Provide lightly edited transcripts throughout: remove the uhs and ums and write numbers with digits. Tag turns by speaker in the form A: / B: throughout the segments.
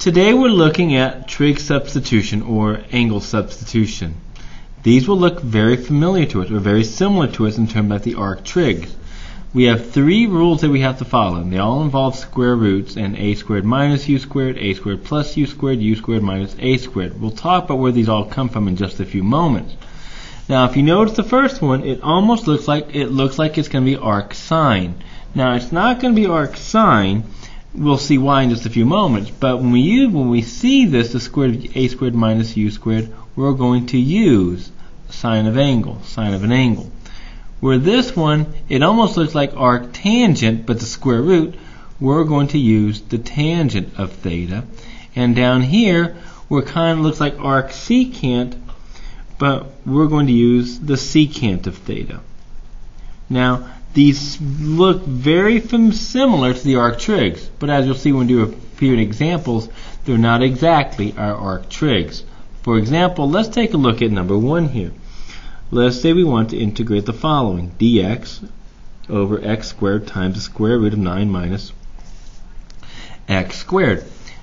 A: Today we're looking at trig substitution or angle substitution. These will look very familiar to us or very similar to us in terms of the arc trig. We have three rules that we have to follow, and they all involve square roots and a squared minus u squared plus u squared minus a squared. We'll talk about where these all come from in just a few moments. Now if you notice the first one, it almost looks like it's going to be arc sine. Now it's not going to be arc sine. We'll see why in just a few moments. But when we see this, the square root of a squared minus u squared, we're going to use sine of an angle. Where this one, it almost looks like arc tangent, but the square root, we're going to use the tangent of theta. And down here, where it kind of looks like arc secant, but we're going to use the secant of theta. Now, these look very similar to the arc trigs, but as you'll see when we do a few examples, they're not exactly our arc trigs. For example, let's take a look at number 1 here. Let's say we want to integrate the following: dx over x squared times the square root of 9 minus x squared.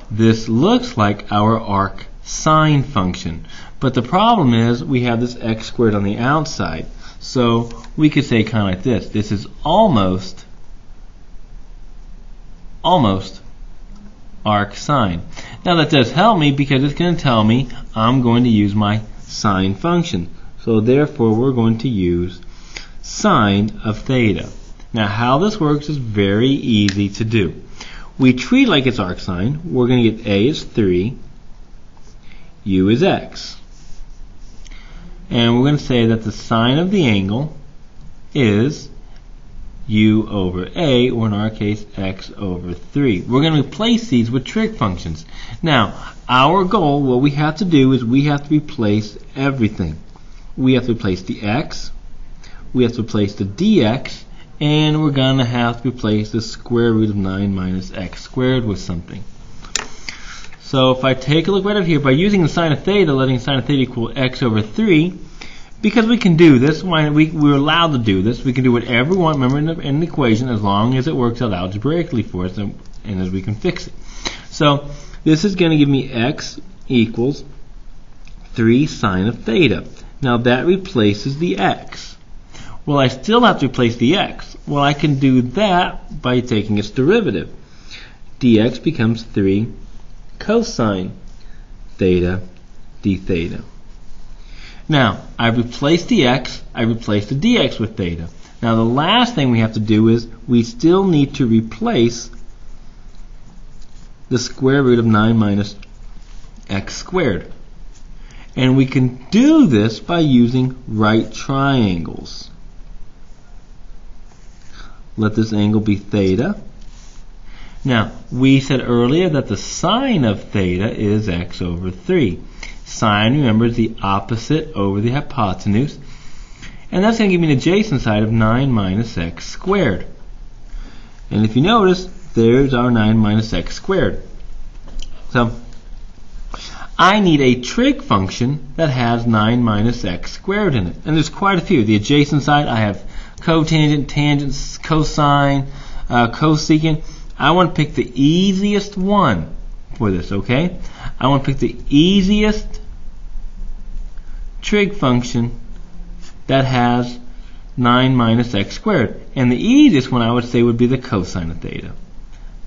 A: This looks like our arc sine function, but the problem is we have this x squared on the outside. So we could say kind of like this. This is almost arc sine. Now that does help me because it's going to tell me I'm going to use my sine function. So therefore we're going to use sine of theta. Now how this works is very easy to do. We treat like it's arc sine. We're going to get a is 3, u is x. And we're going to say that the sine of the angle is u over a, or in our case, x over 3. We're going to replace these with trig functions. Now, our goal, what we have to do is we have to replace everything. We have to replace the x, we have to replace the dx, and we're going to have to replace the square root of 9 minus x squared with something. So if I take a look right up here, by using the sine of theta, letting sine of theta equal x over 3, because we can do this, we're allowed to do this, we can do whatever we want, remember, in the equation, as long as it works out algebraically for us and as we can fix it. So this is going to give me x equals 3 sine of theta. Now that replaces the x. Well, I still have to replace the x. Well, I can do that by taking its derivative. dx becomes 3 cosine theta d theta. Now, I've replaced the x, I replaced the dx with theta. Now the last thing we have to do is we still need to replace the square root of 9 minus x squared. And we can do this by using right triangles. Let this angle be theta. Now, we said earlier that the sine of theta is x over 3. Sine, remember, is the opposite over the hypotenuse. And that's going to give me an adjacent side of 9 minus x squared. And if you notice, there's our 9 minus x squared. So, I need a trig function that has 9 minus x squared in it. And there's quite a few. The adjacent side, I have cotangent, tangent, cosine, cosecant. I want to pick the easiest one for this, okay? I want to pick the easiest trig function that has 9 minus x squared. And the easiest one I would say would be the cosine of theta.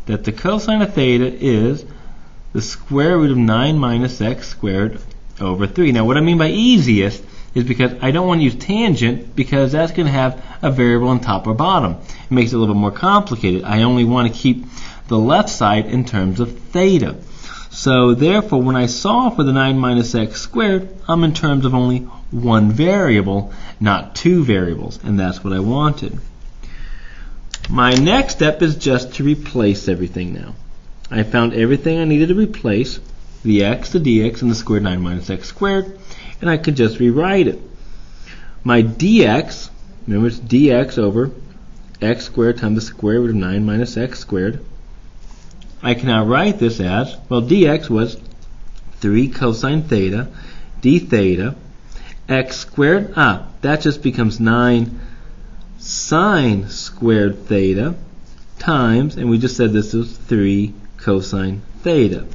A: That the cosine of theta is the square root of 9 minus x squared over 3. Now what I mean by easiest is because I don't want to use tangent because that's going to have a variable on top or bottom. It makes it a little bit more complicated. I only want to keep the left side in terms of theta. So therefore when I solve for the 9 minus x squared, I'm in terms of only one variable, not two variables, and that's what I wanted. My next step is just to replace everything now. I found everything I needed to replace, the x, the dx, and the squared 9 minus x squared, and I could just rewrite it. My dx, remember it's dx over x squared times the square root of 9 minus x squared. I can now write this as, well, dx was 3 cosine theta d theta, x squared, that just becomes 9 sine squared theta times, and we just said this was 3 cosine theta.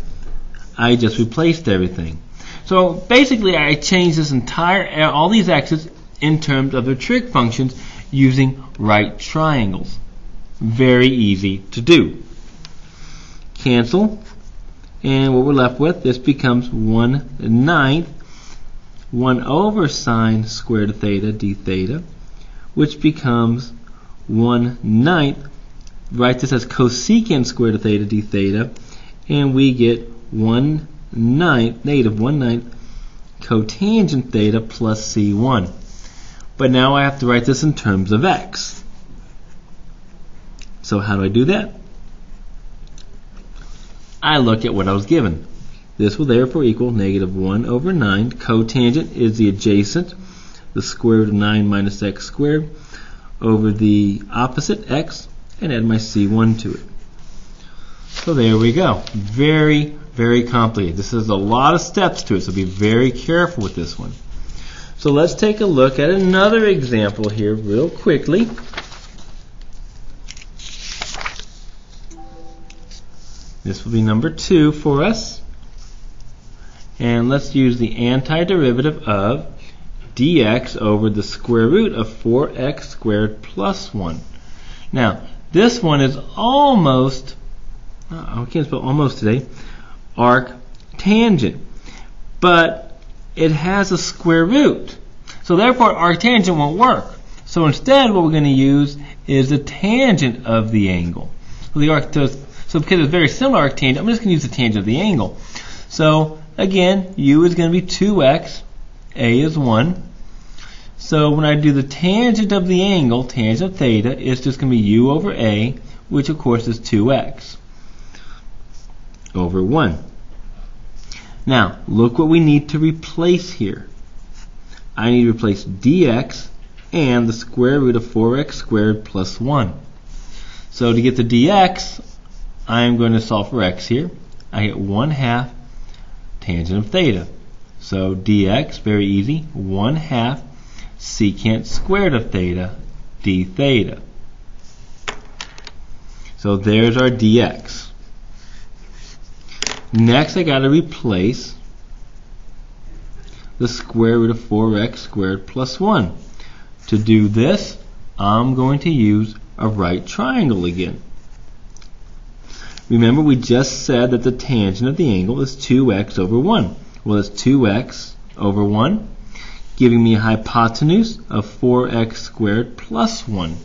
A: I just replaced everything. So basically I changed this all these x's in terms of their trig functions using right triangles. Very easy to do. Cancel, and what we're left with, this becomes 1/9 1 over sine squared of theta d theta, which becomes 1/9. Write this as cosecant squared of theta d theta, and we get 1/9, negative 1/9 cotangent theta plus c1. But now I have to write this in terms of x. So how do I do that? I look at what I was given. This will therefore equal negative 1 over 9. Cotangent is the adjacent, the square root of 9 minus x squared, over the opposite x, and add my c1 to it. So there we go. Very, very complicated. This has a lot of steps to it, so be very careful with this one. So let's take a look at another example here real quickly. This will be number 2 for us. And let's use the antiderivative of dx over the square root of 4x squared plus 1. Now, this one is almost, I can't spell almost today, arctangent. But it has a square root. So therefore, arctangent won't work. So instead, what we're going to use is the tangent of the angle. So because it's very similar arctangent, I'm just going to use the tangent of the angle. So again, u is going to be 2x, a is 1. So when I do the tangent of the angle, tangent of theta, it's just going to be u over a, which of course is 2x over 1. Now, look what we need to replace here. I need to replace dx and the square root of 4x squared plus 1. So to get the dx, I'm going to solve for x here. I get 1/2 tangent of theta. So dx, very easy, 1/2 secant squared of theta d theta. So there's our dx. Next, I got to replace the square root of 4x squared plus 1. To do this, I'm going to use a right triangle again. Remember, we just said that the tangent of the angle is 2x over 1. Well, it's 2x over 1, giving me a hypotenuse of 4x squared plus 1.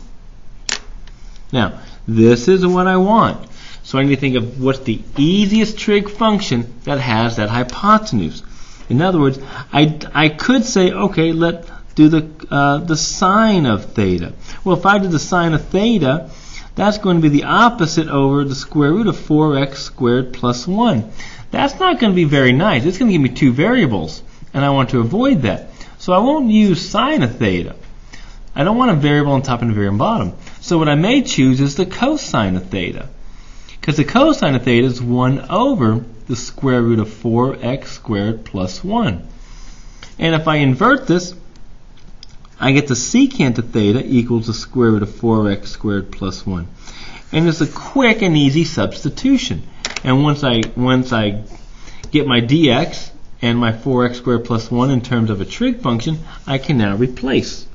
A: Now, this is what I want. So I need to think of what's the easiest trig function that has that hypotenuse. In other words, I could say, okay, let's do the sine of theta. Well, if I do the sine of theta, that's going to be the opposite over the square root of 4x squared plus 1. That's not going to be very nice. It's going to give me two variables, and I want to avoid that. So I won't use sine of theta. I don't want a variable on top and a variable on bottom. So what I may choose is the cosine of theta, because the cosine of theta is 1 over the square root of 4x squared plus 1. And if I invert this, I get the secant of theta equals the square root of 4x squared plus 1. And it's a quick and easy substitution. And once I get my dx and my 4x squared plus 1 in terms of a trig function, I can now replace.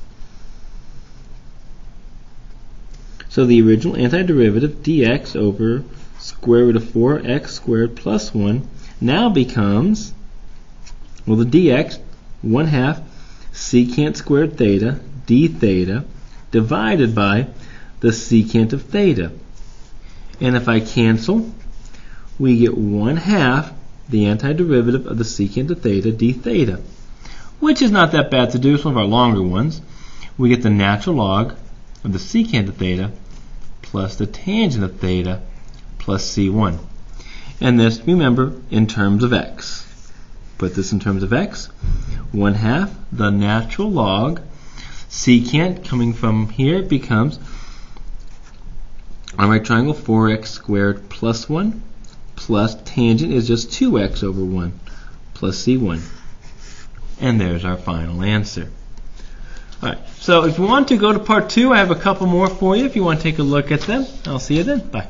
A: So the original antiderivative dx over square root of 4x squared plus 1 now becomes, well, the dx, 1/2 secant squared theta d theta divided by the secant of theta. And if I cancel, we get 1/2 the antiderivative of the secant of theta d theta, which is not that bad to do. It's one of our longer ones. We get the natural log of the secant of theta plus the tangent of theta plus c1. And this, remember, in terms of x. Put this in terms of x. 1/2 the natural log. Secant coming from here becomes, on right triangle, 4x squared plus 1 plus tangent is just 2x over 1 plus c1. And there's our final answer. Alright, so if you want to go to part 2, I have a couple more for you if you want to take a look at them. I'll see you then. Bye.